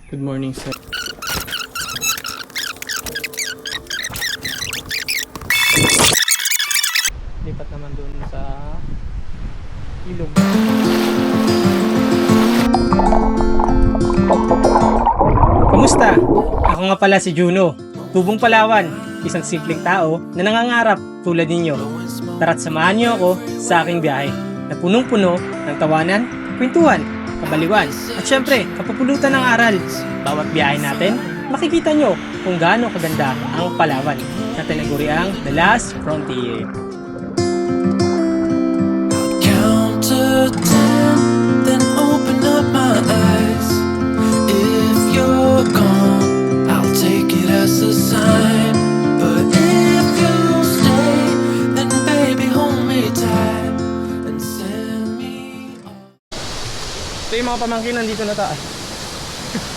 Good morning, sir. Lipat naman doon sa ilog. Kamusta? Ako nga pala si Juno, tubong Palawan, isang simpleng tao na nangangarap tulad ninyo. Tara't samahan niyo ako sa aking biyahe na punong-puno ng tawanan, kwentuhan, kabaliwan, at syempre, kapupulutan ng aral. Bawat biyahe natin, makikita nyo kung gaano kaganda ang Palawan na tinaguriang The Last Frontier. Count to 10, then open up my eyes. If you're gone, I'll take it as a sign. But if you stay, then baby hold me tight and send me on. Ito yung mga pamangkin nandito na taas.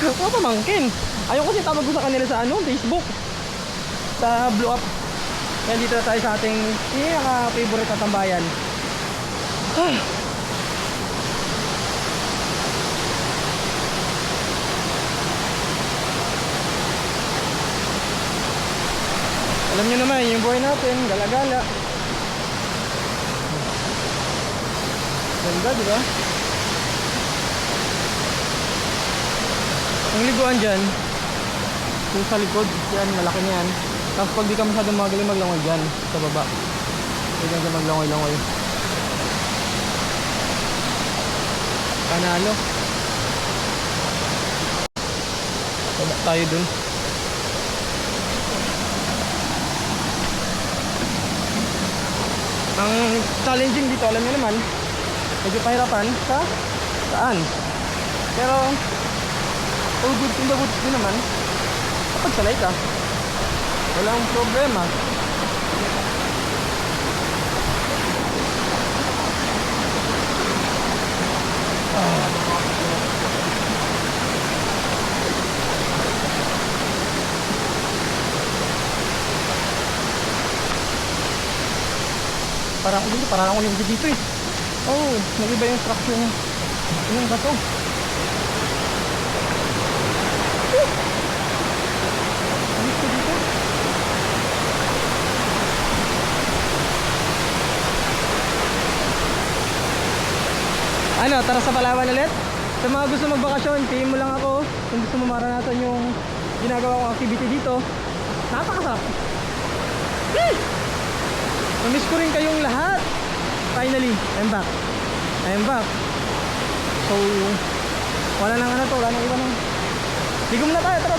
Mga pamangkin. Ayaw kasi tawag ko sa kanila sa Facebook. Sa Blue Up. Yan, dito na tayo sa ating pinaka-favorite na tambayan. Alam nyo naman, yung buhay natin, gala-gala. Ganda, di ba? Ang liguan dyan, yung sa likod, yan, malaki na yan. Tapos pag di ka masyadong magaling maglangoy dyan, sa baba. Diyan ka maglangoy-langoy. Panalo. Baba tayo dun. Ang challenging dito, alam niyo naman, medyo pahirapan sa saan. Pero all good in the woods din naman. Kapag sanay ka, walang problema. Parang ako yung dito eh. Oh, nag-iba yung structure niya. Yung bato. Alis ko dito. Ano, tara sa Palawan ulit? Sa mga gusto magbakasyon, PM mo lang ako. Kung gusto mo maranatan yung ginagawa kong activity dito. Napakasarap. Namiss ko rin kayong lahat. Finally, I'm back. So, wala nang ano to, wala nang iba nang. Ligom na tayo, tara.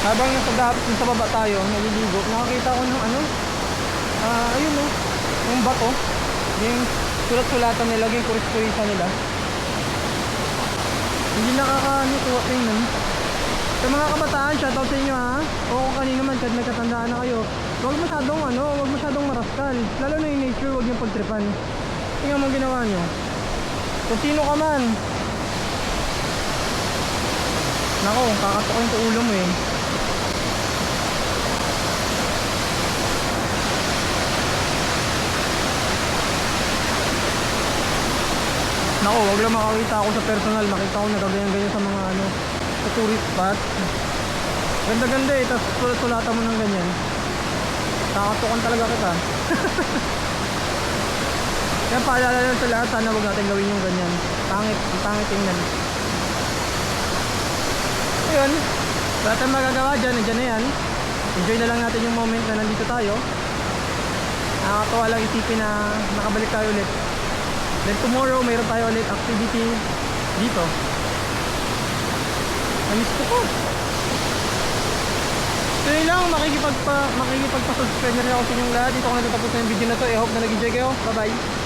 Habang nasa baba tayo, naliligo, nakakita ko ng ano, ayun o, yung bato, yung sulat-sulatan nila, yung kuris-kurisa nila. Hindi nakakaano tuwa tingnan. Sa mga kabataan, shoutout sa inyo ha, o kung kanino man, kahit may katandaan na kayo, huwag masyadong maraskal, lalo na yung nature, huwag yung pagtripan. Tingnan mo ginawa nyo. Kung sino ka man, nako, kakatokin ko ulo mo eh. Nako, wag lang makakita ako sa personal, makita ko na ganyan sa mga ano, sa tourist spot. Ganda-ganda eh, tapos sulat-sulatan mo ng ganyan. Kakatukan talaga kita. Kaya paalala lang sa lahat, sana wag natin gawin yung ganyan. Pangit tingnan. Ayun, wala tayong magagawa dyan, nandiyan na yan. Enjoy na lang natin yung moment na nandito tayo. Nakakatawa lang isipin na nakabalik tayo ulit. Then tomorrow mayroon tayo ulit activity dito. Namiss ko po. So yun lang, makikipagpa-subscribe na rin ako sa inyong lahat. Dito ko na tapos na yung video na to. I hope na nag-enjoy kayo. Bye bye.